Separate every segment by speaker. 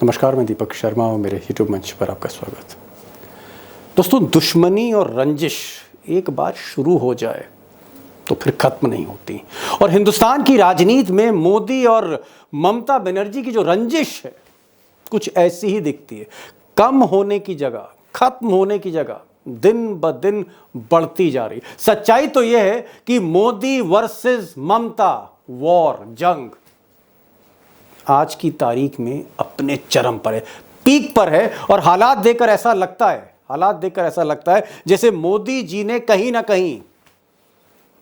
Speaker 1: नमस्कार, मैं दीपक शर्मा और मेरे यूट्यूब मंच पर आपका स्वागत। दोस्तों, दुश्मनी और रंजिश एक बार शुरू हो जाए तो फिर खत्म नहीं होती। और हिंदुस्तान की राजनीति में मोदी और ममता बनर्जी की जो रंजिश है कुछ ऐसी ही दिखती है। कम होने की जगह, खत्म होने की जगह दिन ब दिन बढ़ती जा रही। सच्चाई तो यह है कि मोदी वर्सेस ममता वॉर, जंग आज की तारीख में अपने चरम पर है, पीक पर है। और हालात देखकर ऐसा लगता है जैसे मोदी जी ने कहीं ना कहीं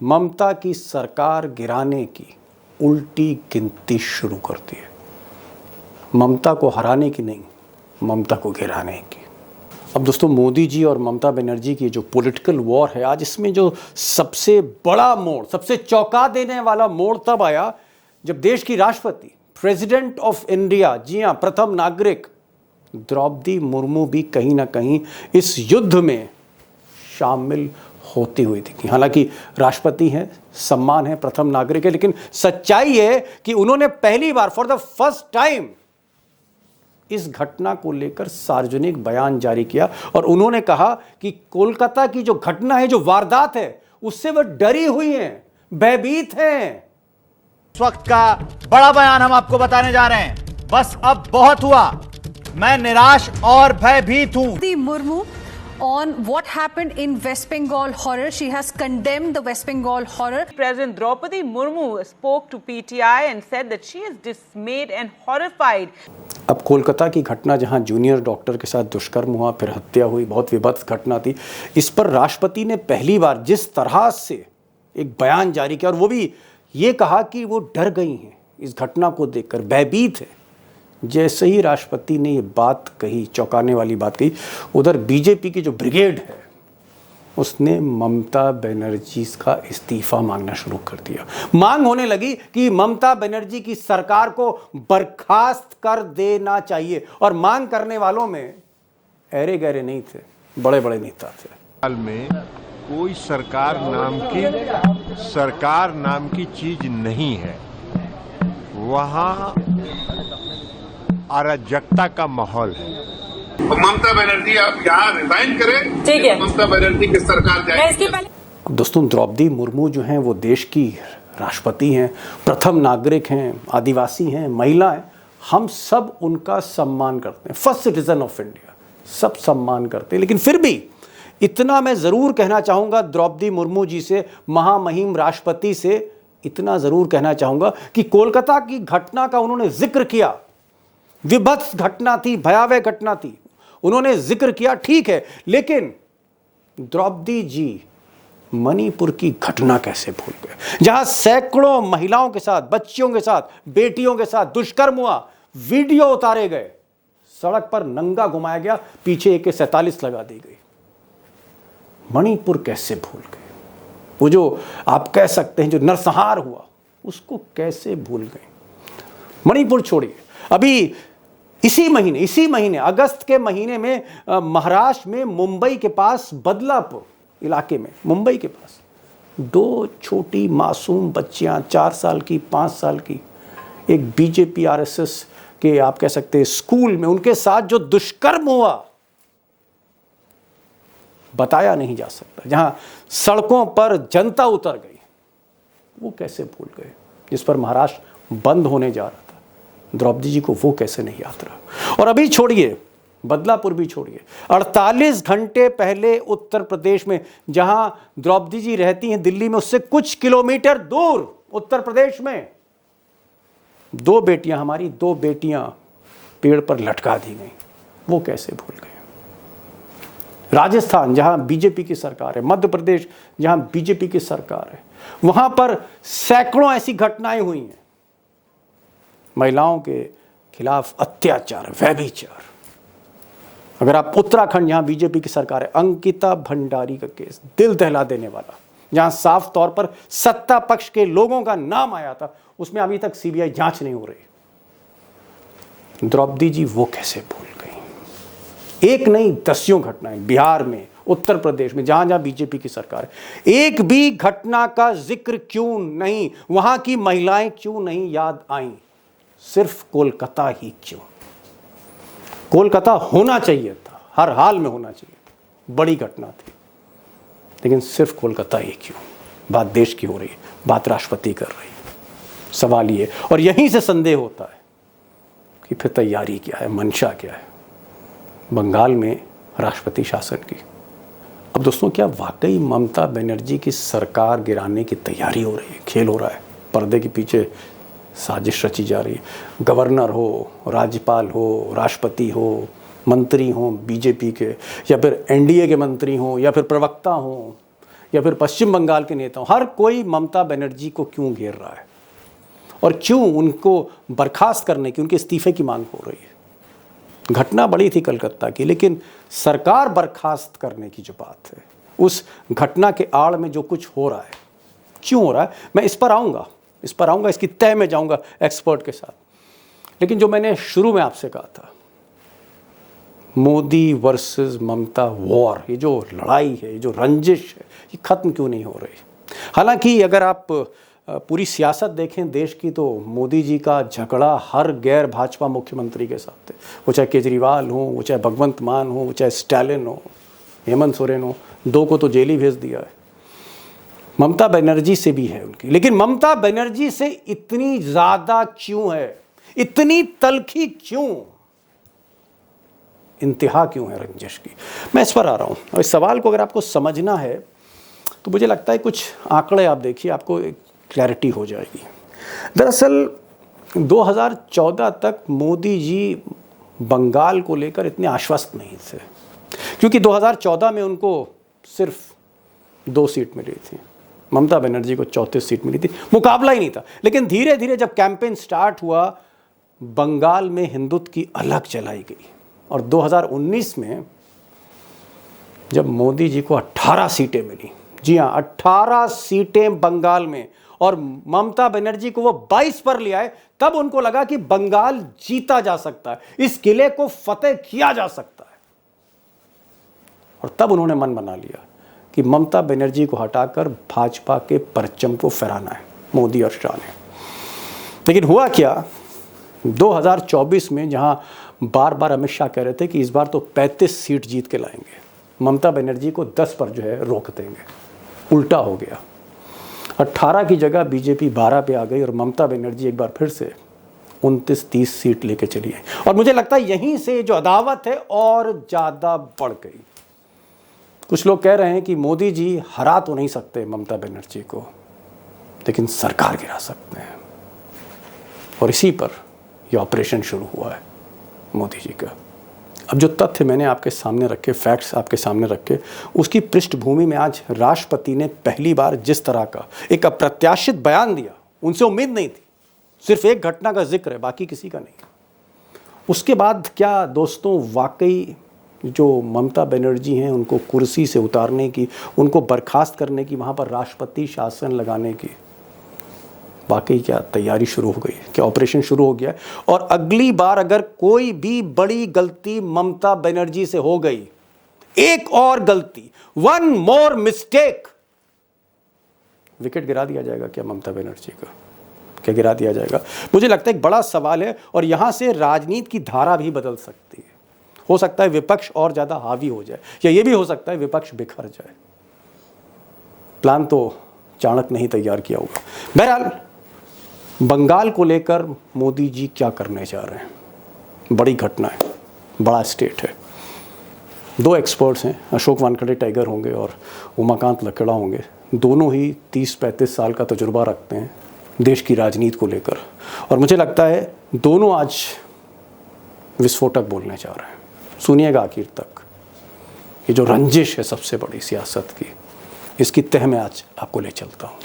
Speaker 1: ममता की सरकार गिराने की उल्टी गिनती शुरू कर दी है। ममता को हराने की नहीं, ममता को गिराने की। अब दोस्तों, मोदी जी और ममता बनर्जी की जो पॉलिटिकल वॉर है, आज इसमें जो सबसे बड़ा मोड़, सबसे चौंका देने वाला मोड़ तब आया जब देश की राष्ट्रपति, प्रेसिडेंट ऑफ इंडिया, जी हां, प्रथम नागरिक द्रौपदी मुर्मू भी कहीं ना कहीं इस युद्ध में शामिल होती हुई दिखी। हालांकि राष्ट्रपति हैं, सम्मान है, प्रथम नागरिक है, लेकिन सच्चाई है कि उन्होंने पहली बार, फॉर द फर्स्ट टाइम, इस घटना को लेकर सार्वजनिक बयान जारी किया और उन्होंने कहा कि कोलकाता की जो घटना है, जो वारदात है, उससे वह डरी हुई हैं, भयभीत हैं।
Speaker 2: इस वक्त का बड़ा बयान हम आपको बताने जा रहे हैं। बस अब बहुत हुआ, मैं निराश और भयभीत हूं।
Speaker 3: The Murmu on what happened in West Bengal horror. She has condemned the West Bengal horror.
Speaker 4: President Draupadi Murmu spoke to PTI and said that she is dismayed and horrified.
Speaker 1: अब कोलकाता की घटना, जहां जूनियर डॉक्टर के साथ दुष्कर्म हुआ, फिर हत्या हुई, बहुत विभत्स घटना थी। इस पर राष्ट्रपति ने पहली बार जिस तरह से एक बयान जारी किया, और वो भी ये कहा कि वो डर गई हैं इस घटना को देखकर, भयभीत है। जैसे ही राष्ट्रपति ने ये बात कही, चौंकाने वाली बात कही, उधर बीजेपी की जो ब्रिगेड है उसने ममता बनर्जी का इस्तीफा मांगना शुरू कर दिया। मांग होने लगी कि ममता बनर्जी की सरकार को बर्खास्त कर देना चाहिए। और मांग करने वालों में ऐरे गहरे नहीं थे, बड़े बड़े नेता थे।
Speaker 5: हाल में कोई सरकार नाम की चीज नहीं है। वहाँ अराजकता का माहौल है।
Speaker 6: ममता बनर्जी आप यहाँ रिजाइन करें,
Speaker 4: ठीक है,
Speaker 6: ममता बनर्जी की सरकार जाए।
Speaker 1: दोस्तों, द्रौपदी मुर्मू जो हैं वो देश की राष्ट्रपति हैं, प्रथम नागरिक हैं, आदिवासी हैं, महिला हैं। हम सब उनका सम्मान करते हैं, फर्स्ट सिटीजन ऑफ इंडिया, सब सम्मान करते हैं। लेकिन फिर भी इतना मैं ज़रूर कहना चाहूँगा द्रौपदी मुर्मू जी से, महामहिम राष्ट्रपति से इतना ज़रूर कहना चाहूँगा कि कोलकाता की घटना का उन्होंने जिक्र किया। विभत्स घटना थी, भयावह घटना थी, उन्होंने जिक्र किया, ठीक है। लेकिन द्रौपदी जी मणिपुर की घटना कैसे भूल गए, जहां सैकड़ों महिलाओं के साथ, बच्चियों के साथ, बेटियों के साथ दुष्कर्म हुआ, वीडियो उतारे गए, सड़क पर नंगा घुमाया गया, पीछे AK-47 लगा दी गई। मणिपुर कैसे भूल गए? वो जो आप कह सकते हैं जो नरसंहार हुआ, उसको कैसे भूल गए? मणिपुर छोड़िए, अभी इसी महीने अगस्त के महीने में महाराष्ट्र में मुंबई के पास बदलापुर इलाके में, मुंबई के पास 2 छोटी मासूम बच्चियां, 4 साल की, 5 साल की, एक बीजेपी RSS के, आप कह सकते हैं, स्कूल में उनके साथ जो दुष्कर्म हुआ, बताया नहीं जा सकता। जहां सड़कों पर जनता उतर गई, वो कैसे भूल गए? जिस पर महाराष्ट्र बंद होने जा रहा था, द्रौपदी जी को वो कैसे नहीं याद रहा? और अभी छोड़िए, बदलापुर भी छोड़िए, 48 घंटे पहले उत्तर प्रदेश में, जहां द्रौपदी जी रहती हैं दिल्ली में, उससे कुछ किलोमीटर दूर उत्तर प्रदेश में 2 बेटियां, हमारी 2 बेटियां पेड़ पर लटका दी गई, वो कैसे भूल गए? राजस्थान, जहां बीजेपी की सरकार है, मध्य प्रदेश, जहां बीजेपी की सरकार है, वहां पर सैकड़ों ऐसी घटनाएं हुई हैं, महिलाओं के खिलाफ अत्याचार, व्यभिचार। अगर आप उत्तराखंड, जहां बीजेपी की सरकार है, अंकिता भंडारी का केस, दिल दहला देने वाला, जहां साफ तौर पर सत्ता पक्ष के लोगों का नाम आया था, उसमें अभी तक CBI जांच नहीं हो रही। द्रौपदी जी वो कैसे भूल गई? एक नहीं, दसियों घटनाएं बिहार में, उत्तर प्रदेश में, जहां जहां बीजेपी की सरकार है, एक भी घटना का जिक्र क्यों नहीं? वहां की महिलाएं क्यों नहीं याद आईं? सिर्फ कोलकाता ही क्यों? कोलकाता होना चाहिए था, हर हाल में होना चाहिए, बड़ी घटना थी। लेकिन सिर्फ कोलकाता ही क्यों, बात देश की हो रही है, बात राष्ट्रपति कर रही है। सवाल ये, और यहीं से संदेह होता है कि फिर तैयारी क्या है, मंशा क्या है बंगाल में राष्ट्रपति शासन की। अब दोस्तों, क्या वाकई ममता बनर्जी की सरकार गिराने की तैयारी हो रही है, खेल हो रहा है, पर्दे के पीछे साजिश रची जा रही है? गवर्नर हो, राज्यपाल हो, राष्ट्रपति हो, मंत्री हों बीजेपी के, या फिर एनडीए के मंत्री हों, या फिर प्रवक्ता हों, या फिर पश्चिम बंगाल के नेता हों, हर कोई ममता बनर्जी को क्यों घेर रहा है और क्यों उनको बर्खास्त करने की, उनके इस्तीफे की मांग हो रही है? घटना बड़ी थी कलकत्ता की, लेकिन सरकार बर्खास्त करने की जो बात है, उस घटना के आड़ में जो कुछ हो रहा है, क्यों हो रहा है, मैं इस पर आऊँगा, इसकी तह में जाऊँगा एक्सपर्ट के साथ। लेकिन जो मैंने शुरू में आपसे कहा था, मोदी वर्सेस ममता वॉर, ये जो लड़ाई है, ये जो रंजिश है, ये ख़त्म क्यों नहीं हो रही? हालांकि अगर आप पूरी सियासत देखें देश की, तो मोदी जी का झगड़ा हर गैर भाजपा मुख्यमंत्री के साथ है, वो चाहे केजरीवाल हो, वो चाहे भगवंत मान हो, वो चाहे स्टालिन हो, हेमंत सोरेन हो, दो को तो जेल ही भेज दिया है। ममता बनर्जी से भी है उनकी, लेकिन ममता बनर्जी से इतनी ज़्यादा क्यों है, इतनी तलखी क्यों, इंतहा क्यों है रंजिश की? मैं इस पर आ रहा हूँ, और इस सवाल को अगर आपको समझना है तो मुझे लगता है कुछ आंकड़े आप देखिए, आपको एक क्लैरिटी हो जाएगी। दरअसल 2014 तक मोदी जी बंगाल को लेकर इतने आश्वस्त नहीं थे, क्योंकि 2014 में उनको सिर्फ 2 सीट मिली थी, ममता बनर्जी को 34 सीट मिली थी, मुकाबला ही नहीं था। लेकिन धीरे धीरे जब कैंपेन स्टार्ट हुआ, बंगाल में हिंदुत्व की अलग जलाई गई, और 2019 में जब मोदी जी को 18 सीटें मिली, जी हाँ 18 सीटें बंगाल में, और ममता बनर्जी को वो 22 पर ले आए, तब उनको लगा कि बंगाल जीता जा सकता है, इस किले को फतेह किया जा सकता है। और तब उन्होंने मन बना लिया कि ममता बनर्जी को हटाकर भाजपा के परचम को फहराना है, मोदी और शाह ने। लेकिन हुआ क्या, 2024 में जहां बार बार अमित शाह कह रहे थे कि इस बार तो 35 सीट जीत के लाएंगे, ममता बनर्जी को 10 पर जो है रोक देंगे, उल्टा हो गया। 18 की जगह बीजेपी 12 पे आ गई, और ममता बनर्जी एक बार फिर से 29-30 सीट लेके चली आई। और मुझे लगता है यहीं से जो अदावत है और ज़्यादा बढ़ गई। कुछ लोग कह रहे हैं कि मोदी जी हरा तो नहीं सकते ममता बनर्जी को, लेकिन सरकार गिरा सकते हैं, और इसी पर यह ऑपरेशन शुरू हुआ है मोदी जी का। अब जो तथ्य मैंने आपके सामने रखे, फैक्ट्स आपके सामने रखे, उसकी पृष्ठभूमि में आज राष्ट्रपति ने पहली बार जिस तरह का एक अप्रत्याशित बयान दिया, उनसे उम्मीद नहीं थी। सिर्फ एक घटना का जिक्र है, बाकी किसी का नहीं। उसके बाद क्या दोस्तों, वाकई जो ममता बनर्जी हैं उनको कुर्सी से उतारने की, उनको बर्खास्त करने की, वहाँ पर राष्ट्रपति शासन लगाने की वाकई क्या तैयारी शुरू हो गई, क्या ऑपरेशन शुरू हो गया? और अगली बार अगर कोई भी बड़ी गलती ममता बनर्जी से हो गई, एक और गलती, वन मोर मिस्टेक, विकेट गिरा दिया जाएगा क्या ममता बनर्जी का? क्या गिरा दिया जाएगा? मुझे लगता है एक बड़ा सवाल है, और यहां से राजनीति की धारा भी बदल सकती है। हो सकता है विपक्ष और ज्यादा हावी हो जाए, या यह भी हो सकता है विपक्ष बिखर जाए। प्लान तो चाणक्य नहीं तैयार किया होगा। बहरहाल, बंगाल को लेकर मोदी जी क्या करने जा रहे हैं? बड़ी घटना है, बड़ा स्टेट है। 2 एक्सपर्ट्स हैं, अशोक वानखेड़े टाइगर होंगे और उमाकांत लकड़ा होंगे। दोनों ही 30-35 साल का तजुर्बा रखते हैं देश की राजनीति को लेकर, और मुझे लगता है दोनों आज विस्फोटक बोलने जा रहे हैं। सुनिएगा आखिर तक। ये जो रंजिश है सबसे बड़ी सियासत की, इसकी तह में आज आपको ले चलता हूँ।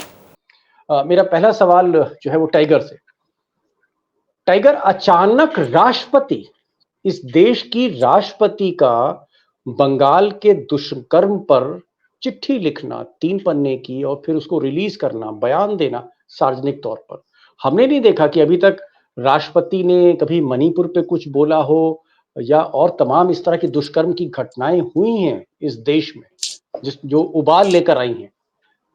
Speaker 1: मेरा पहला सवाल जो है वो टाइगर से। टाइगर, अचानक राष्ट्रपति, इस देश की राष्ट्रपति का बंगाल के दुष्कर्म पर चिट्ठी लिखना 3 पन्ने की, और फिर उसको रिलीज करना, बयान देना सार्वजनिक तौर पर, हमने नहीं देखा कि अभी तक राष्ट्रपति ने कभी मणिपुर पे कुछ बोला हो, या और तमाम इस तरह की दुष्कर्म की घटनाएं हुई हैं इस देश में, जो उबाल लेकर आई हैं।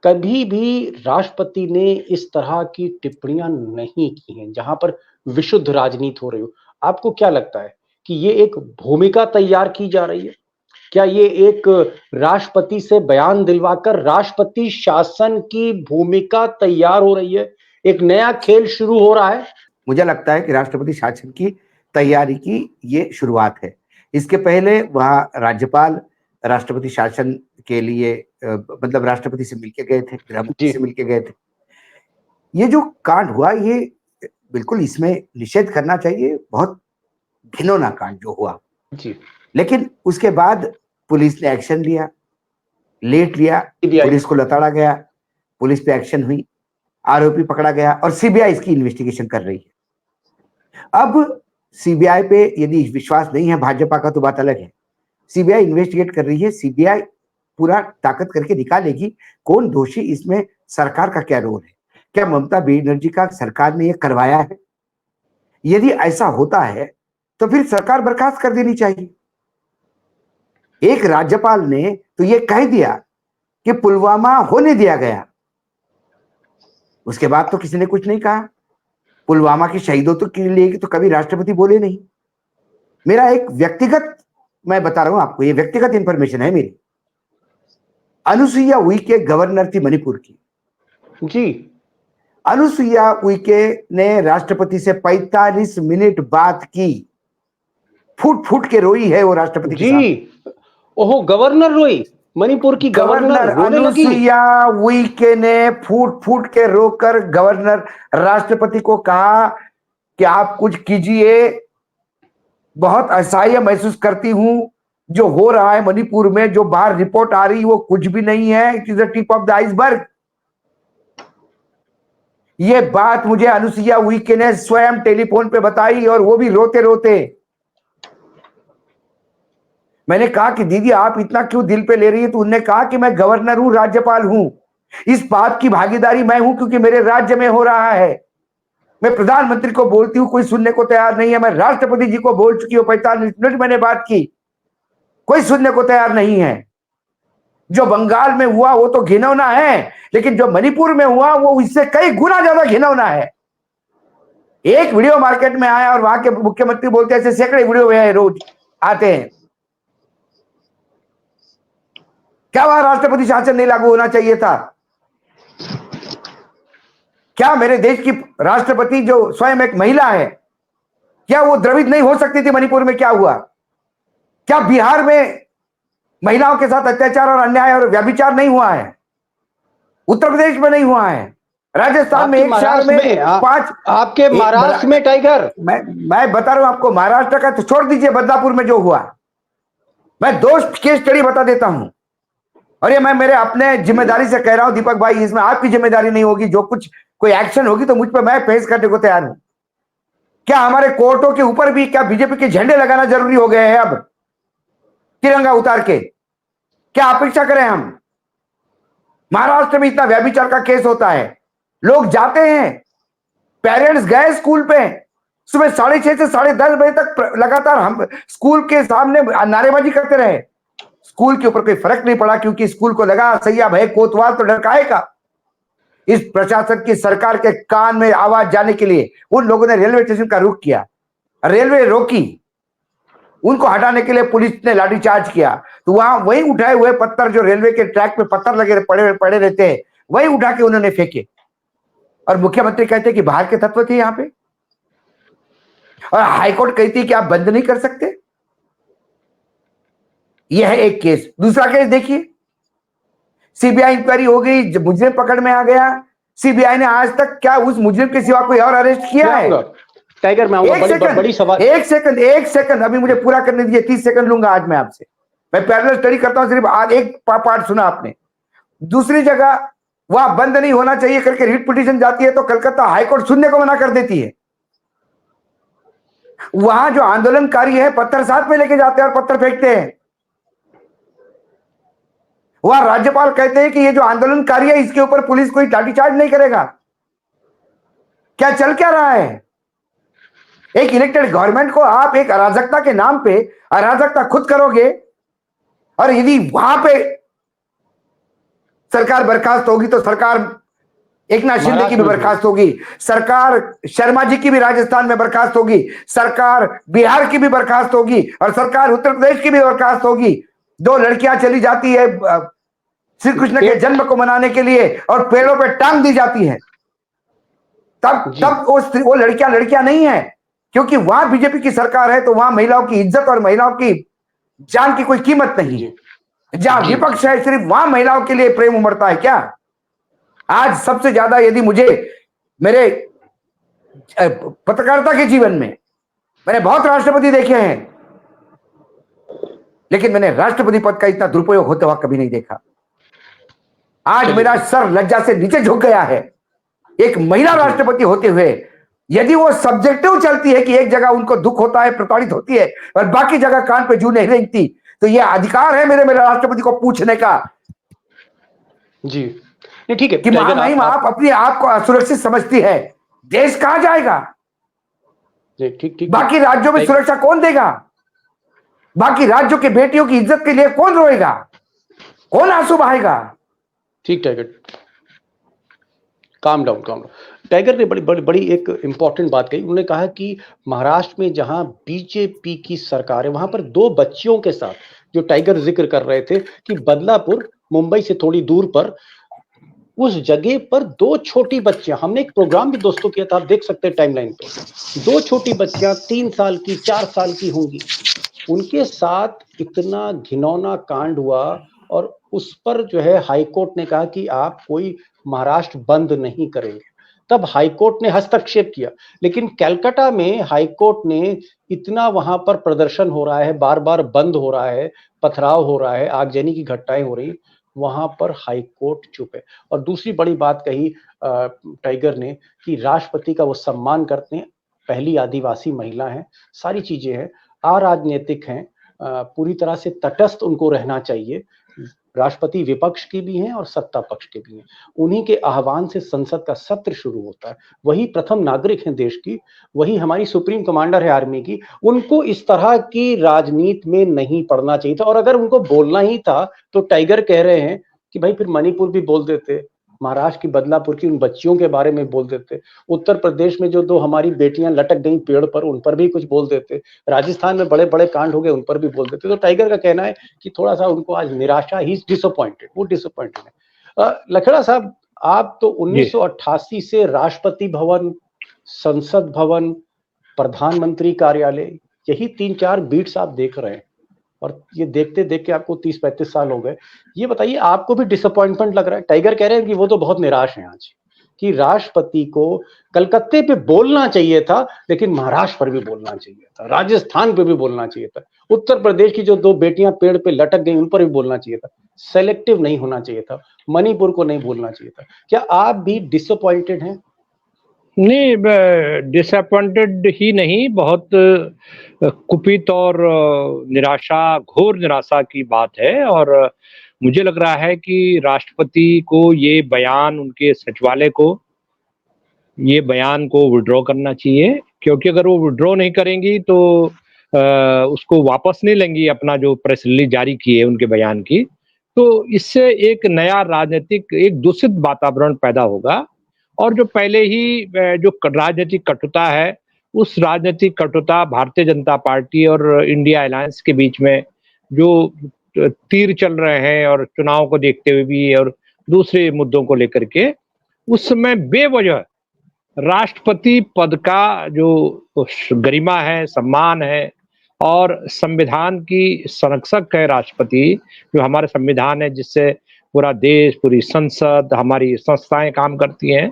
Speaker 1: कभी भी राष्ट्रपति ने इस तरह की टिप्पणियां नहीं की हैं जहां पर विशुद्ध राजनीति हो रही हो। आपको क्या लगता है कि ये एक भूमिका तैयार की जा रही है? क्या ये एक राष्ट्रपति से बयान दिलवाकर राष्ट्रपति शासन की भूमिका तैयार हो रही है? एक नया खेल शुरू हो रहा है?
Speaker 7: मुझे लगता है कि राष्ट्रपति शासन की तैयारी की ये शुरुआत है। इसके पहले वहां राज्यपाल राष्ट्रपति शासन के लिए मतलब राष्ट्रपति से मिलके गए थे, गृहमंत्री से मिलके गए थे। ये जो कांड हुआ ये बिल्कुल इसमें निषेध करना चाहिए, बहुत घिनौना कांड जो हुआ जी। लेकिन उसके बाद पुलिस ने एक्शन लिया, लेट लिया, पुलिस को लताड़ा गया, पुलिस पे एक्शन हुई, आरोपी पकड़ा गया और सीबीआई इसकी इन्वेस्टिगेशन कर रही है। अब सीबीआई पे यदि विश्वास नहीं है भाजपा का तो बात अलग है। सीबीआई इन्वेस्टिगेट कर रही है, सीबीआई पूरा ताकत करके निकालेगी कौन दोषी, इसमें सरकार का क्या रोल है, क्या ममता बनर्जी का सरकार ने ये करवाया है। यदि ऐसा होता है तो फिर सरकार बर्खास्त कर देनी चाहिए। एक राज्यपाल ने तो ये कह दिया कि पुलवामा होने दिया गया, उसके बाद तो किसी ने कुछ नहीं कहा। पुलवामा के शहीदों तो के लिए तो कभी राष्ट्रपति बोले नहीं। मेरा एक व्यक्तिगत, मैं बता रहा हूं आपको, ये व्यक्तिगत इंफॉर्मेशन है मेरी। अनुसुईया उइके गवर्नर थी मणिपुर की जी। अनुसुईया उइके ने राष्ट्रपति से 45 मिनट बात की, फूट फूट के रोई है वो राष्ट्रपति जी।
Speaker 1: ओहो, गवर्नर रोई, मणिपुर की गवर्नर
Speaker 7: अनुसुईया उइके ने फूट फूट के रोकर गवर्नर राष्ट्रपति को कहा कि आप कुछ कीजिए, बहुत असहाय महसूस करती हूं, जो हो रहा है मणिपुर में, जो बाहर रिपोर्ट आ रही वो कुछ भी नहीं है, it is the tip of the iceberg. ये बात मुझे अनुसुईया उइके ने स्वयं टेलीफोन पे बताई और वो भी रोते रोते। मैंने कहा कि दीदी आप इतना क्यों दिल पे ले रही है, तो उन्होंने कहा कि मैं गवर्नर हूं, राज्यपाल हूं, इस बात की भागीदारी मैं हूं क्योंकि मेरे राज्य में हो रहा है। मैं प्रधानमंत्री को बोलती हूं, कोई सुनने को तैयार नहीं है। मैं राष्ट्रपति जी को बोल चुकी हूं, 45 मिनट मैंने बात की, कोई सुनने को तैयार नहीं है। जो बंगाल में हुआ वो तो घिनौना है, लेकिन जो मणिपुर में हुआ वो इससे कई गुना ज्यादा घिनौना है। एक वीडियो मार्केट में आया और वहां के मुख्यमंत्री बोलते हैं, ऐसे सैकड़े वीडियो रोज आते हैं। क्या वहां राष्ट्रपति शासन नहीं लागू होना चाहिए था? क्या मेरे देश की राष्ट्रपति जो स्वयं एक महिला है, क्या वो द्रविड़ नहीं हो सकती थी? मणिपुर में क्या हुआ? क्या बिहार में महिलाओं के साथ अत्याचार और अन्याय और व्यभिचार नहीं हुआ है? उत्तर प्रदेश में नहीं हुआ है? राजस्थान में एक शहर में 5, आपके महाराष्ट्र में टाइगर, मैं बता रहा हूं आपको, महाराष्ट्र का तो छोड़ दीजिए, बदलापुर में जो हुआ, मैं 2 केस स्टडी बता देता हूं। और ये मैं मेरे अपने जिम्मेदारी से कह रहा हूं दीपक भाई, इसमें आपकी जिम्मेदारी नहीं होगी। जो कुछ कोई एक्शन होगी तो मुझ पर मैं पेश करने को तैयार हूं। क्या हमारे कोर्टों के ऊपर भी क्या बीजेपी के झंडे लगाना जरूरी हो गए हैं अब, तिरंगा उतार के? क्या अपेक्षा करें हम? महाराष्ट्र में इतना व्यभिचार का केस होता है, लोग जाते हैं, पेरेंट्स गए स्कूल पे, सुबह 6:30 से 10:30 बजे तक लगातार हम स्कूल के सामने नारेबाजी करते रहे। स्कूल के ऊपर कोई फर्क नहीं पड़ा क्योंकि स्कूल को लगा सैया भय कोतवाल तो डर काहे का। इस प्रशासन की सरकार के कान में आवाज जाने के लिए उन लोगों ने रेलवे स्टेशन का रुख किया, रेलवे रोकी, उनको हटाने के लिए पुलिस ने लाठीचार्ज किया। तो वहां वही उठाए हुए पत्थर, जो रेलवे के ट्रैक पे पत्थर लगे पड़े रहते हैं, वही उठा के उन्होंने फेंके। और मुख्यमंत्री कहते कि बाहर के तत्व थे यहां पे, और हाईकोर्ट कहती कि आप बंद नहीं कर सकते। यह है एक केस। दूसरा केस देखिए, सीबीआई इंक्वायरी हो गई, मुजरिम पकड़ में आ गया, सीबीआई ने आज तक क्या उस मुजरिम के सिवा कोई और अरेस्ट किया है?
Speaker 1: टाइगर मैं बड़ी सवाल,
Speaker 7: एक सेकंड अभी मुझे पूरा करने दीजिए, 30 सेकंड लूंगा आज मैं आपसे। मैं पैरेलल स्टडी करता हूं, सिर्फ आज एक पार्ट सुना आपने। दूसरी जगह वहां बंद नहीं होना चाहिए करके रिट पिटीशन जाती है तो कलकत्ता हाईकोर्ट सुनने को मना कर देती है। वहां जो आंदोलनकारी है पत्थर साथ में लेके जाते हैं और पत्थर फेंकते हैं। वहां राज्यपाल कहते हैं कि ये जो आंदोलनकारी है इसके ऊपर पुलिस कोई लाठीचार्ज नहीं करेगा। क्या चल क्या रहा है? एक इलेक्टेड गवर्नमेंट को आप एक अराजकता के नाम पे अराजकता खुद करोगे, और यदि वहां पे सरकार बर्खास्त होगी तो सरकार एकनाथ शिंदे की भी बर्खास्त होगी, सरकार शर्मा जी की भी राजस्थान में बर्खास्त होगी, सरकार बिहार की भी बर्खास्त होगी और सरकार उत्तर प्रदेश की भी बर्खास्त होगी। 2 लड़कियां चली जाती है श्री कृष्ण के जन्म को मनाने के लिए और पेड़ों पे टांग दी जाती है, तब वो लड़कियां नहीं है, क्योंकि वहां बीजेपी की सरकार है तो वहां महिलाओं की इज्जत और महिलाओं की जान की कोई कीमत नहीं है। जहां विपक्ष है सिर्फ वहां महिलाओं के लिए प्रेम उमड़ता है क्या? आज सबसे ज्यादा यदि मुझे मेरे पत्रकारिता के जीवन में मैंने बहुत राष्ट्रपति देखे हैं, लेकिन मैंने राष्ट्रपति पद का इतना दुरुपयोग होता हुआ कभी नहीं देखा। आज मेरा सर लज्जा से नीचे झुक गया है। एक महिला राष्ट्रपति होते हुए यदि वो सब्जेक्टिव चलती है कि एक जगह उनको दुख होता है, प्रताड़ित होती है और बाकी जगह कान पे जू नहीं रेंगती, तो ये अधिकार है मेरे राष्ट्रपति को पूछने का
Speaker 1: जी नहीं, ठीक है
Speaker 7: कि महामहिम आप अपने आप को असुरक्षित समझती है, देश कहां जाएगा?
Speaker 1: ठीक,
Speaker 7: बाकी राज्यों में सुरक्षा कौन देगा? बाकी राज्यों के बेटियों की इज्जत के लिए कौन रोएगा? कौन आंसू बहाएगा?
Speaker 1: ठीक टाइगर, काम डाउन। टाइगर ने बड़ी एक इंपॉर्टेंट बात कही। उन्होंने कहा कि महाराष्ट्र में जहां बीजेपी की सरकार है वहां पर 2 बच्चियों के साथ, जो टाइगर जिक्र कर रहे थे कि बदलापुर मुंबई से थोड़ी दूर पर उस जगह पर 2 छोटी बच्चियां, हमने एक प्रोग्राम भी दोस्तों किया था, आप देख सकते हैं टाइमलाइन पे, 2 छोटी बच्चियां 3 साल की 4 साल की होंगी, उनके साथ इतना घिनौना कांड हुआ और उस पर जो है हाईकोर्ट ने कहा कि आप कोई महाराष्ट्र बंद नहीं करेंगे। तब हाईकोर्ट ने हस्तक्षेप किया, लेकिन कलकत्ता में हाईकोर्ट ने इतना वहां पर प्रदर्शन हो रहा है, बार बार बंद हो रहा है, पथराव हो रहा है, आगजनी की घटनाएं हो रही, वहां पर हाईकोर्ट चुप है। और दूसरी बड़ी बात कही टाइगर ने कि राष्ट्रपति का वो सम्मान करते हैं, पहली आदिवासी महिला है, सारी चीजें हैं, अराजनीतिक हैं, पूरी तरह से तटस्थ उनको रहना चाहिए। राष्ट्रपति विपक्ष की भी हैं और सत्ता पक्ष के भी हैं। उन्हीं के आह्वान से संसद का सत्र शुरू होता है। वही प्रथम नागरिक हैं देश की, वही हमारी सुप्रीम कमांडर है आर्मी की। उनको इस तरह की राजनीति में नहीं पड़ना चाहिए था, और अगर उनको बोलना ही था तो टाइगर कह रहे हैं कि भाई फिर मणिपुर भी बोल देते, महाराष्ट्र की बदलापुर की उन बच्चियों के बारे में बोल देते, उत्तर प्रदेश में जो 2 हमारी बेटियां लटक गई पेड़ पर उन पर भी कुछ बोल देते, राजस्थान में बड़े बड़े कांड हो गए उन पर भी बोल देते। तो टाइगर का कहना है कि थोड़ा सा उनको आज निराशा, ही इज डिसअपॉइंटेड, वो डिसअपॉइंटेड है। लखेड़ा साहब, आप तो 1988 से राष्ट्रपति भवन, संसद भवन, प्रधानमंत्री कार्यालय, यही 3-4 बीट्स आप देख रहे हैं और ये देखते देखते आपको 30-35 साल हो गए। ये बताइए, आपको भी डिसअपॉइंटमेंट लग रहा है? टाइगर कह रहे हैं कि वो तो बहुत निराश हैं आज, कि राष्ट्रपति को कलकत्ते पे बोलना चाहिए था, लेकिन महाराष्ट्र पर भी बोलना चाहिए था, राजस्थान पे भी बोलना चाहिए था, उत्तर प्रदेश की जो 2 बेटियां पेड़ पे लटक गई उन पर भी बोलना चाहिए था, सेलेक्टिव नहीं होना चाहिए था, मणिपुर को नहीं बोलना चाहिए था। क्या आप भी डिसअपॉइंटेड हैं?
Speaker 8: नहीं, डिसअपॉइंटेड ही नहीं, बहुत कुपित और निराशा, घोर निराशा की बात है। और मुझे लग रहा है कि राष्ट्रपति को ये बयान, उनके सचिवालय को ये बयान को विड्रॉ करना चाहिए, क्योंकि अगर वो विड्रॉ नहीं करेंगी तो उसको वापस नहीं लेंगी, अपना जो प्रेस रिलीज जारी की है उनके बयान की, तो इससे एक नया राजनीतिक, एक दूषित वातावरण पैदा होगा। और जो पहले ही जो राजनीतिक कटुता है, उस राजनीतिक कटुता भारतीय जनता पार्टी और इंडिया अलायंस के बीच में जो तीर चल रहे हैं, और चुनाव को देखते हुए भी और दूसरे मुद्दों को लेकर के, उस समय बेवजह राष्ट्रपति पद का जो गरिमा है, सम्मान है, और संविधान की संरक्षक है राष्ट्रपति, जो हमारे संविधान है जिससे पूरा देश, पूरी संसद, हमारी संस्थाएं काम करती हैं,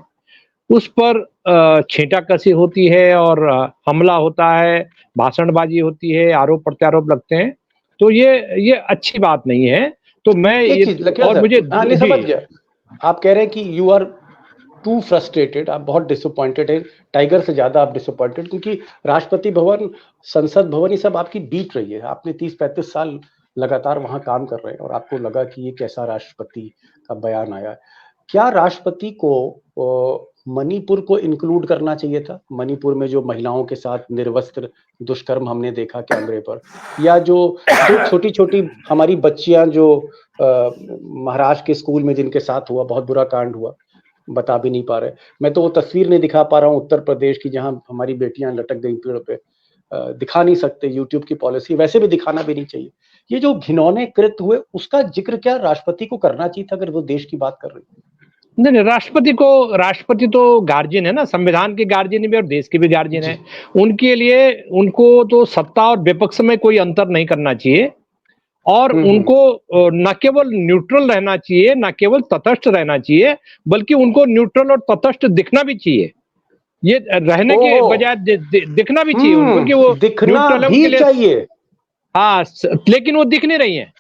Speaker 8: उस पर छींटाकशी होती है और हमला होता है, भाषणबाजी होती है, आरोप प्रत्यारोप लगते हैं। तो ये अच्छी बात नहीं है। तो मैं
Speaker 1: और मुझे नहीं समझ गया, आप कह रहे हैं कि यू आर टू फ्रस्ट्रेटेड, आप बहुत डिसअपॉइंटेड है, टाइगर से ज्यादा आप डिसअपॉइंटेड, क्योंकि राष्ट्रपति भवन, संसद भवन, ये सब आपकी बीत रही है। आपने 30-35 साल लगातार वहां काम कर रहे हैं और आपको लगा कि ये कैसा राष्ट्रपति का बयान आया। क्या राष्ट्रपति को मणिपुर को इंक्लूड करना चाहिए था? मणिपुर में जो महिलाओं के साथ निर्वस्त्र दुष्कर्म हमने देखा कैमरे पर, या जो छोटी छोटी हमारी बच्चियां जो महाराष्ट्र के स्कूल में जिनके साथ हुआ, बहुत बुरा कांड हुआ, बता भी नहीं पा रहे। मैं तो वो तस्वीर नहीं दिखा पा रहा हूँ उत्तर प्रदेश की जहाँ हमारी बेटियां लटक गई पेड़ पे, दिखा नहीं सकते, यूट्यूब की पॉलिसी, वैसे भी दिखाना भी नहीं चाहिए। ये जो घिनौने कृत्य हुए उसका जिक्र क्या राष्ट्रपति को करना चाहिए था अगर वो देश की बात कर रहे हैं?
Speaker 8: नहीं, राष्ट्रपति तो गार्जियन है ना, संविधान के गार्जियन भी और देश के भी गार्जियन है। उनके लिए उनको तो सत्ता और विपक्ष में कोई अंतर नहीं करना चाहिए और उनको न केवल न्यूट्रल रहना चाहिए, न केवल तटस्थ रहना चाहिए, बल्कि उनको न्यूट्रल और तटस्थ दिखना भी चाहिए। ये रहने के बजाय दिखना भी चाहिए उनको कि वो
Speaker 1: दिखना
Speaker 8: न्यूट्रल है
Speaker 1: भी
Speaker 8: उनके लिए।
Speaker 1: चाहिए।
Speaker 8: हाँ, लेकिन वो दिख नहीं रही है।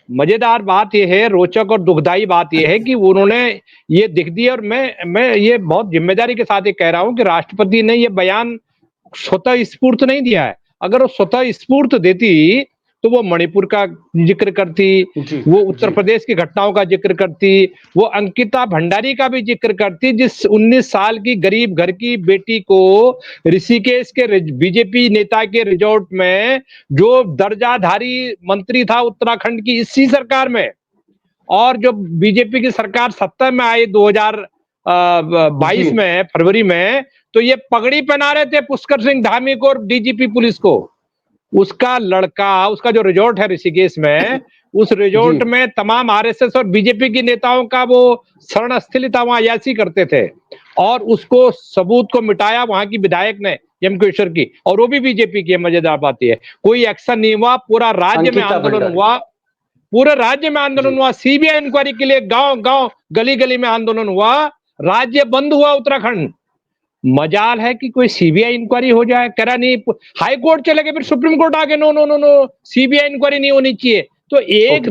Speaker 8: मजेदार बात यह है, रोचक और दुखदाई बात यह है कि उन्होंने ये दिख दिया। और मैं ये बहुत जिम्मेदारी के साथ ये कह रहा हूं कि राष्ट्रपति ने ये बयान स्वतः स्फूर्त नहीं दिया है। अगर वो स्वतः स्फूर्त देती तो वो मणिपुर का जिक्र करती, वो उत्तर प्रदेश की घटनाओं का जिक्र करती, वो अंकिता भंडारी का भी जिक्र करती, जिस 19 साल की गरीब घर की बेटी को ऋषिकेश के बीजेपी नेता के रिजॉर्ट में, जो दर्जाधारी मंत्री था उत्तराखंड की इसी सरकार में, और जो बीजेपी की सरकार सत्ता में आई 2022 में फरवरी में, तो ये पगड़ी पहना रहे थे पुष्कर सिंह धामी को और डीजीपी पुलिस को। उसका लड़का, उसका जो रिजॉर्ट है ऋषिकेश में, उस रिजॉर्ट में तमाम आरएसएस और बीजेपी के नेताओं का वो शरण स्थली था, वहां अयाशी करते थे और उसको सबूत को मिटाया वहां की विधायक ने यमकेश्वर की, और वो भी बीजेपी की। मजेदार बात यह है कोई एक्शन नहीं हुआ, पूरा राज्य में आंदोलन हुआ, पूरे राज्य में आंदोलन हुआ। सीबीआई इंक्वायरी के लिए गांव गांव गली गली में आंदोलन हुआ, राज्य बंद हुआ उत्तराखंड। मजाल है कि कोई सीबीआई इंक्वायरी हो जाए, कह रहा नहीं, हाई कोर्ट चले गए, फिर सुप्रीम कोर्ट आ गए, no no no no, CBI inquiry नहीं होनी चाहिए। तो एक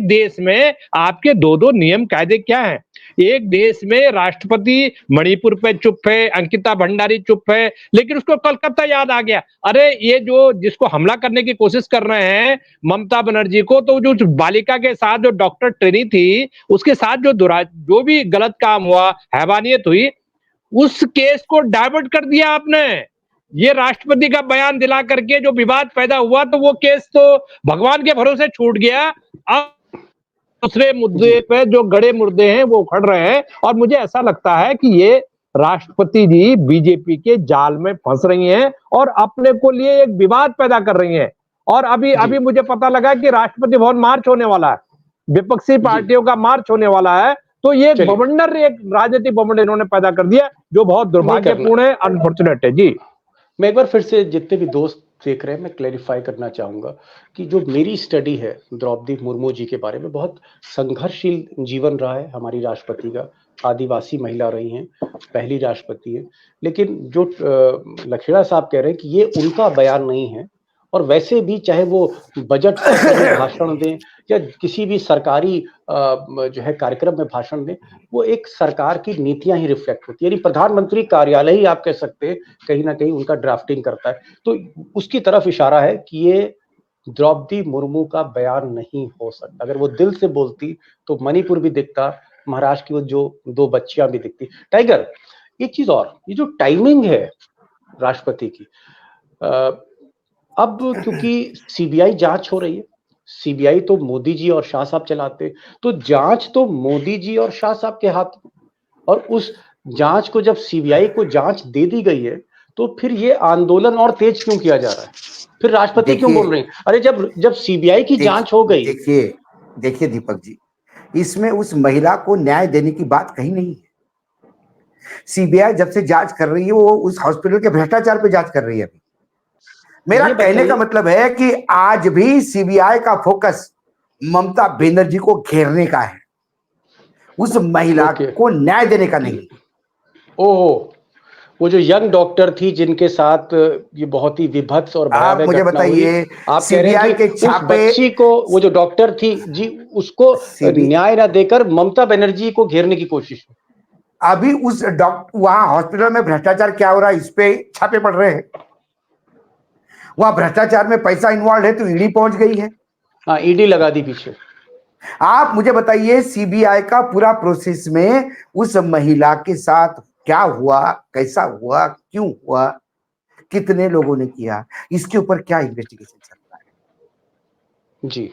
Speaker 8: देश में आपके दो नियम कायदे क्या हैं? एक देश में राष्ट्रपति मणिपुर पे चुप है, अंकिता भंडारी चुप है, लेकिन उसको कलकत्ता याद आ गया। अरे ये जो जिसको हमला करने की कोशिश कर रहे हैं ममता बनर्जी को, तो जो बालिका के साथ जो डॉक्टर ट्रेनी थी, उसके साथ जो भी गलत काम हुआ, हैवानियत हुई, उस केस को डाइवर्ट कर दिया आपने। ये राष्ट्रपति का बयान दिला करके जो विवाद पैदा हुआ, तो वो केस तो भगवान के भरोसे छूट गया। अब दूसरे मुद्दे पे जो गड़े मुर्दे हैं वो उखड़ रहे हैं, और मुझे ऐसा लगता है कि ये राष्ट्रपति जी बीजेपी के जाल में फंस रही हैं और अपने को लिए एक विवाद पैदा कर रही हैं। और अभी मुझे पता लगा कि राष्ट्रपति भवन मार्च होने वाला है, विपक्षी पार्टियों का मार्च होने वाला है। तो ये बवंडर, एक राजनीतिक बवंडर इन्होंने पैदा कर दिया, जो बहुत दुर्भाग्यपूर्ण है, अनफॉर्चुनेट है। जी,
Speaker 1: मैं एक बार फिर से जितने भी दोस्त देख रहे हैं, मैं क्लैरिफाई करना चाहूंगा कि जो मेरी स्टडी है द्रौपदी मुर्मू जी के बारे में, बहुत संघर्षशील जीवन रहा है हमारी राष्ट्रपति का। आदिवासी महिला रही हैं, पहली राष्ट्रपति है। लेकिन जो लखेड़ा साहब कह रहे हैं कि ये उनका बयान नहीं है, और वैसे भी चाहे वो बजट में भाषण दें या किसी भी सरकारी जो है कार्यक्रम में भाषण दें, वो एक सरकार की नीतियां ही रिफ्लेक्ट होती है। यानी प्रधानमंत्री कार्यालय ही आप कह सकते हैं कहीं ना कहीं उनका ड्राफ्टिंग करता है। तो उसकी तरफ इशारा है कि ये द्रौपदी मुर्मू का बयान नहीं हो सकता। अगर वो दिल से बोलती तो मणिपुर भी दिखता, महाराष्ट्र की वो जो 2 बच्चियां भी दिखती। टाइगर, एक चीज और, ये जो टाइमिंग है राष्ट्रपति की, अब क्योंकि सीबीआई जांच हो रही है, सीबीआई तो मोदी जी और शाह साहब चलाते, तो जांच तो मोदी जी और शाह साहब के हाथ में, और उस जांच को जब सीबीआई को जांच दे दी गई है, तो फिर ये आंदोलन और तेज क्यों किया जा रहा है? फिर राष्ट्रपति क्यों बोल रहे हैं? अरे जब सीबीआई की जांच हो गई।
Speaker 7: देखिए दीपक जी, इसमें उस महिला को न्याय देने की बात कहीं नहीं है। सीबीआई जब से जांच कर रही है, वो उस हॉस्पिटल के भ्रष्टाचार पे जांच कर रही है। अभी मेरा कहने का मतलब है कि आज भी सीबीआई का फोकस ममता बनर्जी को घेरने का है, उस महिला को न्याय देने का नहीं।
Speaker 1: ओह, वो जो यंग डॉक्टर थी जिनके साथ ये बहुत ही विभत्स और
Speaker 7: आप मुझे बताइए,
Speaker 1: आप सीबीआई के छापे, बच्ची को, वो जो डॉक्टर थी जी, उसको न्याय ना देकर ममता बनर्जी को घेरने की कोशिश।
Speaker 7: अभी उस डॉक्टर, वहां हॉस्पिटल में भ्रष्टाचार क्या हो रहा है, इस पे छापे पड़ रहे हैं। वहां भ्रष्टाचार में पैसा इन्वॉल्व है तो ईडी पहुंच गई है।
Speaker 1: हाँ, ईडी लगा दी पीछे।
Speaker 7: आप मुझे बताइए, सीबीआई का पूरा प्रोसेस में उस महिला के साथ क्या हुआ, कैसा हुआ, क्यों हुआ, कितने लोगों ने किया, इसके ऊपर क्या इन्वेस्टिगेशन चल रहा है जी।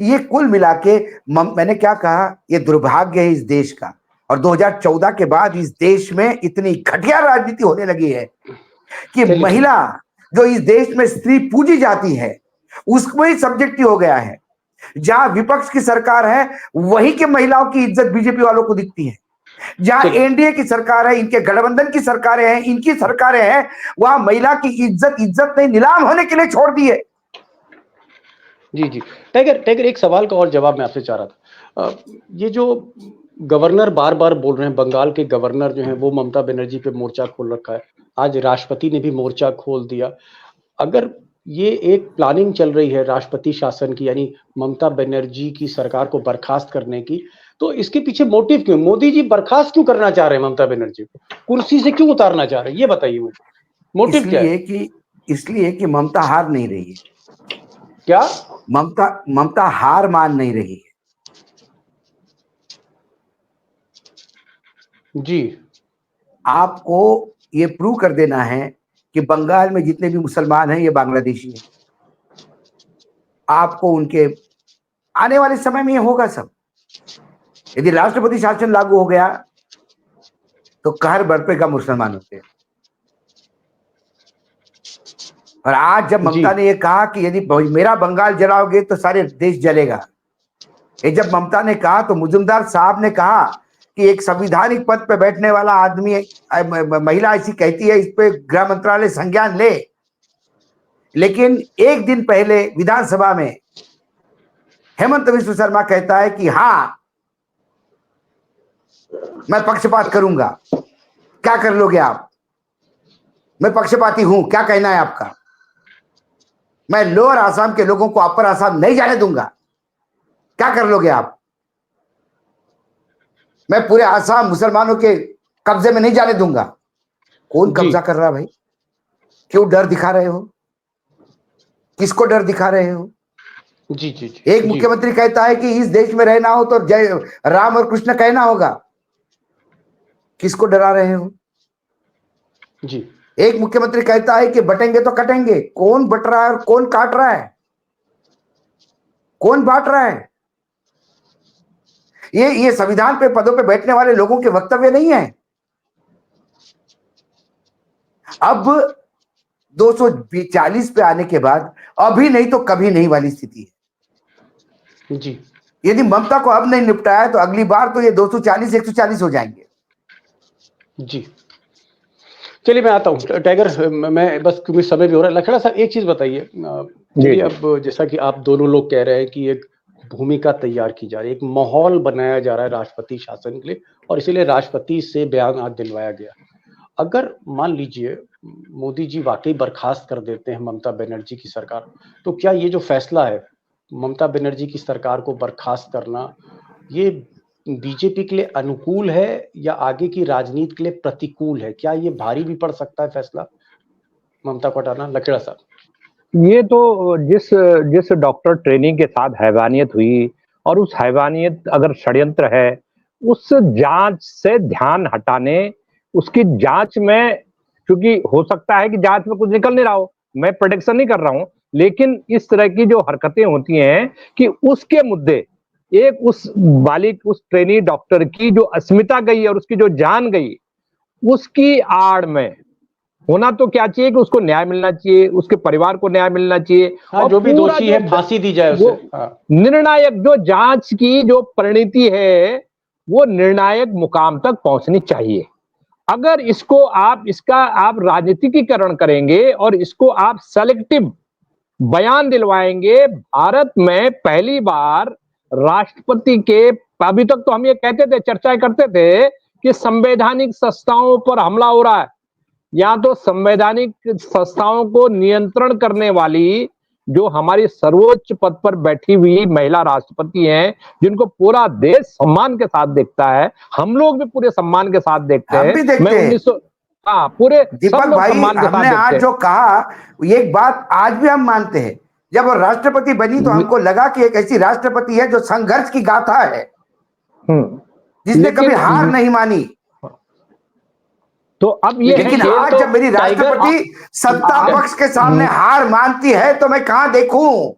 Speaker 7: ये कुल मिला के मैंने क्या कहा, ये दुर्भाग्य है इस देश का, और 2014 के बाद इस देश में इतनी घटिया राजनीति होने लगी है कि महिला जो इस देश में स्त्री पूजी जाती है उसमें ही सब्जेक्टिव हो गया है। जहां विपक्ष की सरकार है वही के महिलाओं की इज्जत बीजेपी वालों को दिखती है। जहां एनडीए की सरकार है, इनके गठबंधन की सरकारें हैं, इनकी सरकारें हैं, वहां महिला की इज्जत नहीं नीलाम होने के लिए छोड़ दी है।
Speaker 1: जी जी टाइगर एक सवाल का और जवाब मैं आपसे चाह रहा था। ये जो गवर्नर बार बार बोल रहे हैं, बंगाल के गवर्नर जो हैं वो ममता बनर्जी पे मोर्चा खोल रखा है, आज राष्ट्रपति ने भी मोर्चा खोल दिया। अगर ये एक प्लानिंग चल रही है राष्ट्रपति शासन की, यानी ममता बनर्जी की सरकार को बर्खास्त करने की, तो इसके पीछे मोटिव क्यों? मोदी जी बर्खास्त क्यों करना चाह रहे हैं ममता बनर्जी को, कुर्सी से क्यों उतारना चाह रहे हैं, ये बताइए मुझे, मोटिव क्या है?
Speaker 7: इसलिए कि ममता हार नहीं रही है।
Speaker 1: क्या
Speaker 7: ममता हार मान नहीं रही है।
Speaker 1: जी,
Speaker 7: आपको ये प्रूव कर देना है कि बंगाल में जितने भी मुसलमान हैं ये बांग्लादेशी हैं। आपको उनके आने वाले समय में ये होगा सब। यदि राष्ट्रपति शासन लागू हो गया तो कहर बरपेगा मुसलमानों पे। और आज जब ममता ने ये कहा कि यदि मेरा बंगाल जलाओगे तो सारे देश जलेगा, ये जब ममता ने कहा तो मुजुमदार साहब ने कहा कि एक संवैधानिक पद पे बैठने वाला आदमी, महिला ऐसी कहती है, इस पे गृह मंत्रालय संज्ञान ले। लेकिन एक दिन पहले विधानसभा में हेमंत बिस्व शर्मा कहता है कि हाँ मैं पक्षपात करूंगा। क्या कर लोगे आप? मैं पक्षपाती हूं, क्या कहना है आपका? मैं लोअर आसाम के लोगों को अपर आसाम नहीं जाने दूंगा, क्या कर लोगे आप? मैं पूरे आसाम मुसलमानों के कब्जे में नहीं जाने दूंगा। कौन कब्जा कर रहा है भाई? क्यों डर दिखा रहे हो? किसको डर दिखा रहे हो?
Speaker 1: जी जी जी
Speaker 7: एक मुख्यमंत्री कहता है कि इस देश में रहना हो तो जय राम और कृष्ण कहना होगा। किसको डरा रहे हो?
Speaker 1: जी,
Speaker 7: एक मुख्यमंत्री कहता है कि बटेंगे तो कटेंगे। कौन बट रहा है और कौन काट रहा है? कौन बांट रहा है? ये संविधान पे पदों पे बैठने वाले लोगों के वक्तव्य नहीं है। अब 240 पे आने के बाद अभी नहीं तो कभी नहीं वाली स्थिति है।
Speaker 1: जी,
Speaker 7: यदि ममता को अब नहीं निपटाया तो अगली बार तो ये 240 140 हो जाएंगे।
Speaker 1: जी चलिए मैं आता हूँ टाइगर, मैं बस क्योंकि समय भी हो रहा है। लखड़ा साहब एक चीज बताइए, अब जैसा कि आप दोनों लोग कह रहे हैं कि एक भूमिका तैयार की जा रही है, एक माहौल बनाया जा रहा है राष्ट्रपति शासन के लिए, और इसीलिए राष्ट्रपति से बयान आज दिलवाया गया। अगर मान लीजिए मोदी जी वाकई बर्खास्त कर देते हैं ममता बनर्जी की सरकार, तो क्या ये जो फैसला है ममता बनर्जी की सरकार को बर्खास्त करना, ये बीजेपी के लिए अनुकूल है या आगे की राजनीति के लिए प्रतिकूल है? क्या ये भारी भी पड़ सकता है फैसला ममता को हटाना? लकेड़ा साहब,
Speaker 8: ये तो जिस डॉक्टर ट्रेनिंग के साथ हैवानियत हुई, और उस हैवानियत अगर षड्यंत्र है, उस जांच से ध्यान हटाने, उसकी जांच में, क्योंकि हो सकता है कि जांच में कुछ निकल नहीं रहा हो, मैं प्रेडिक्शन नहीं कर रहा हूं, लेकिन इस तरह की जो हरकतें होती हैं कि उसके मुद्दे, एक उस ट्रेनी डॉक्टर की जो अस्मिता गई और उसकी जो जान गई, उसकी आड़ में होना तो क्या चाहिए कि उसको न्याय मिलना चाहिए, उसके परिवार को न्याय मिलना चाहिए।
Speaker 1: और जो भी दोषी है फांसी दी जाए उसे।
Speaker 8: निर्णायक जो जांच की जो परिणति है वो निर्णायक मुकाम तक पहुंचनी चाहिए। अगर इसको आप राजनीतिकीकरण करेंगे और इसको आप सेलेक्टिव बयान दिलवाएंगे, भारत में पहली बार राष्ट्रपति के, अभी तक तो हम ये कहते थे, चर्चा करते थे कि संवैधानिक संस्थाओं पर हमला हो रहा है, या तो संवैधानिक संस्थाओं को नियंत्रण करने वाली जो हमारी सर्वोच्च पद पर बैठी हुई महिला राष्ट्रपति हैं, जिनको पूरा देश सम्मान के साथ देखता है, हम लोग भी पूरे सम्मान के साथ देखते हैं। मैं 1900 पूरे
Speaker 7: दीपक भाई, हमने आज जो कहा एक बात आज भी हम मानते हैं। जब वो राष्ट्रपति बनी तो हमको लगा कि एक ऐसी राष्ट्रपति है जो संघर्ष की गाथा है, जिसने कभी हार नहीं मानी।
Speaker 8: तो अब ये,
Speaker 7: लेकिन आज जब मेरी राष्ट्रपति सत्ता पक्ष के सामने हार मानती है तो मैं कहां देखूं?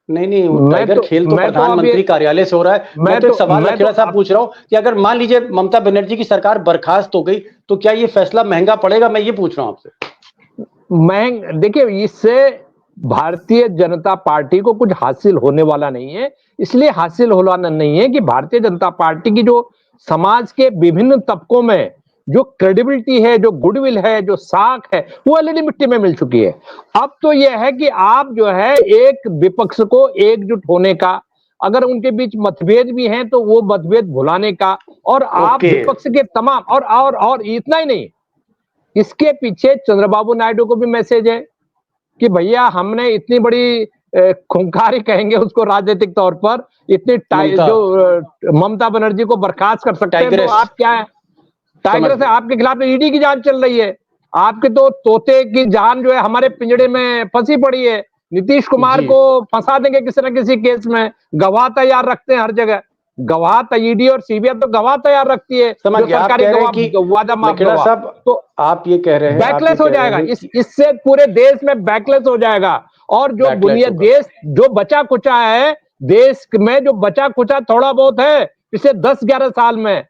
Speaker 1: नहीं
Speaker 8: मैं
Speaker 1: टाइगर
Speaker 8: तो-
Speaker 1: खेल तो
Speaker 8: मैं तो
Speaker 1: प्रधानमंत्री
Speaker 8: अभी-
Speaker 1: कार्यालय से हो रहा है। मैं तो एक सवाल अखिलेश साहब पूछ रहा हूँ कि अगर मान लीजिए ममता बनर्जी की सरकार बर्खास्त हो गई तो क्या ये फैसला महंगा पड़ेगा, मैं ये पूछ रहा हूँ आपसे।
Speaker 8: देखिए, इससे भारतीय जनता पार्टी को कुछ हासिल होने वाला नहीं है। इसलिए हासिल होने नहीं है कि भारतीय जनता पार्टी की जो समाज के विभिन्न तबकों में जो क्रेडिबिलिटी है, जो गुडविल है, जो साख है, वो ऑलरेडी मिट्टी में मिल चुकी है। अब तो यह है कि आप जो है एक विपक्ष को एकजुट होने का, अगर उनके बीच मतभेद भी हैं तो वो मतभेद भुलाने का, और आप विपक्ष के तमाम और इतना ही नहीं, इसके पीछे चंद्रबाबू नायडू को भी मैसेज है कि भैया हमने इतनी बड़ी खूंखारी कहेंगे उसको राजनीतिक तौर पर, इतनी जो ममता बनर्जी को बर्खास्त कर सकते हैं, तो आप क्या है टाइगर से आपके खिलाफ ईडी की जांच चल रही है। आपके तो तोते की जान जो है हमारे पिंजड़े में फंसी पड़ी है। नीतीश कुमार को फंसा देंगे किसी न किसी केस में, गवाह तैयार रखते हैं हर जगह, गवाह ईडी और सीबीआई तो गवाह तैयार रखती है, जो सरकारी वादा माफ गवाह। तो
Speaker 1: आप ये कह रहे हैं
Speaker 8: बैकलेस हो जाएगा, इससे पूरे देश में बैकलेस हो जाएगा। और जो बुनियाद देश जो बचा कुचा है, देश में जो बचा कुचा थोड़ा बहुत है पिछले 10-11 साल में,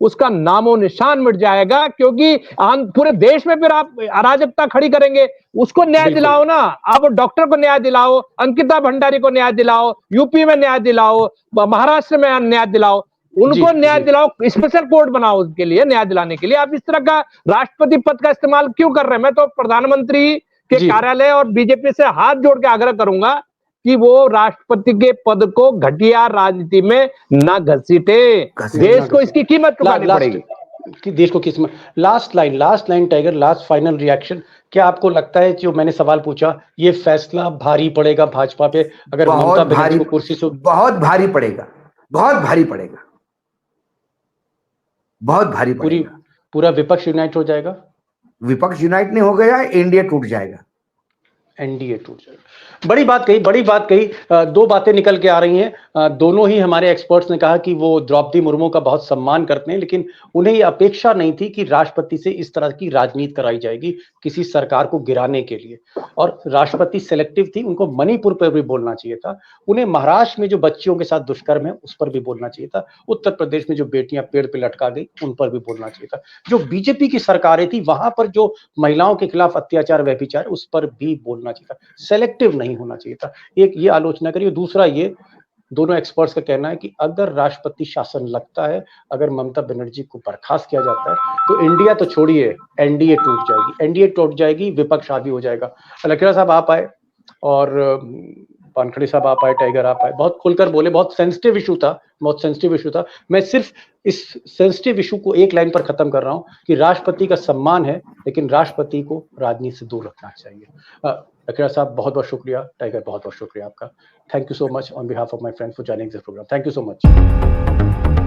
Speaker 8: उसका नामो निशान मिट जाएगा। क्योंकि पूरे देश में फिर आप अराजकता खड़ी करेंगे, उसको न्याय दिलाओ ना। आप डॉक्टर को न्याय दिलाओ, अंकिता भंडारी को न्याय दिलाओ, यूपी में न्याय दिलाओ, महाराष्ट्र में न्याय दिलाओ, उनको न्याय दिलाओ, स्पेशल कोर्ट बनाओ उसके लिए, न्याय दिलाने के लिए। आप इस तरह का राष्ट्रपति पद का इस्तेमाल क्यों कर रहे हैं? मैं तो प्रधानमंत्री के कार्यालय और बीजेपी से हाथ जोड़ के आग्रह करूंगा कि वो राष्ट्रपति के पद को घटिया राजनीति में ना घसीटे। देश को इसकी कीमत चुकानी पड़ेगी
Speaker 1: कि देश को किस में। Last lion tiger, last final reaction. क्या आपको लगता है जो मैंने सवाल पूछा, ये फैसला भारी पड़ेगा भाजपा पे अगर ममता बनर्जी को कुर्सी से?
Speaker 7: बहुत भारी पड़ेगा, बहुत भारी पड़ेगा, बहुत भारी पड़ेगा।
Speaker 1: पूरा विपक्ष यूनाइट हो जाएगा?
Speaker 7: विपक्ष यूनाइट नहीं हो गया, एनडीए टूट जाएगा।
Speaker 1: एनडीए टूट जाएगा। बड़ी बात कही। दो बातें निकल के आ रही हैं। दोनों ही हमारे एक्सपर्ट्स ने कहा कि वो द्रौपदी मुर्मू का बहुत सम्मान करते हैं, लेकिन उन्हें ये अपेक्षा नहीं थी कि राष्ट्रपति से इस तरह की राजनीति कराई जाएगी किसी सरकार को गिराने के लिए। और राष्ट्रपति सेलेक्टिव थी, उनको मणिपुर पर भी बोलना चाहिए था, उन्हें महाराष्ट्र में जो बच्चियों के साथ दुष्कर्म है उस पर भी बोलना चाहिए था, उत्तर प्रदेश में जो बेटियां पेड़ पे लटका गई उन पर भी बोलना चाहिए था, जो बीजेपी की सरकारें थी वहां पर जो महिलाओं के खिलाफ अत्याचार व्यभिचार उस पर भी बोलना चाहिए था, सेलेक्टिव नहीं होना चाहिए था। एक ये आलोचना करिए। दूसरा ये, दोनों एक्सपर्ट्स का कहना है कि अगर राष्ट्रपति शासन लगता है, अगर ममता बनर्जी को बर्खास्त किया जाता है तो इंडिया तो छोड़िए, एनडीए टूट जाएगी, विपक्ष हावी हो जाएगा। लखेड़ा साहब आप आए और वानखड़े साहब आप आए, टाइगर आप आए, बहुत खुलकर बोले, बहुत सेंसिटिव इशू था। मैं सिर्फ इस सेंसिटिव इशू को एक लाइन पर खत्म कर रहा हूं कि राष्ट्रपति का सम्मान है, लेकिन राष्ट्रपति को राजनीति से दूर रखना चाहिए। लखेड़ा साहब बहुत बहुत शुक्रिया, टाइगर बहुत बहुत शुक्रिया आपका। Thank you so much on behalf of my friends for joining this program. Thank you so much.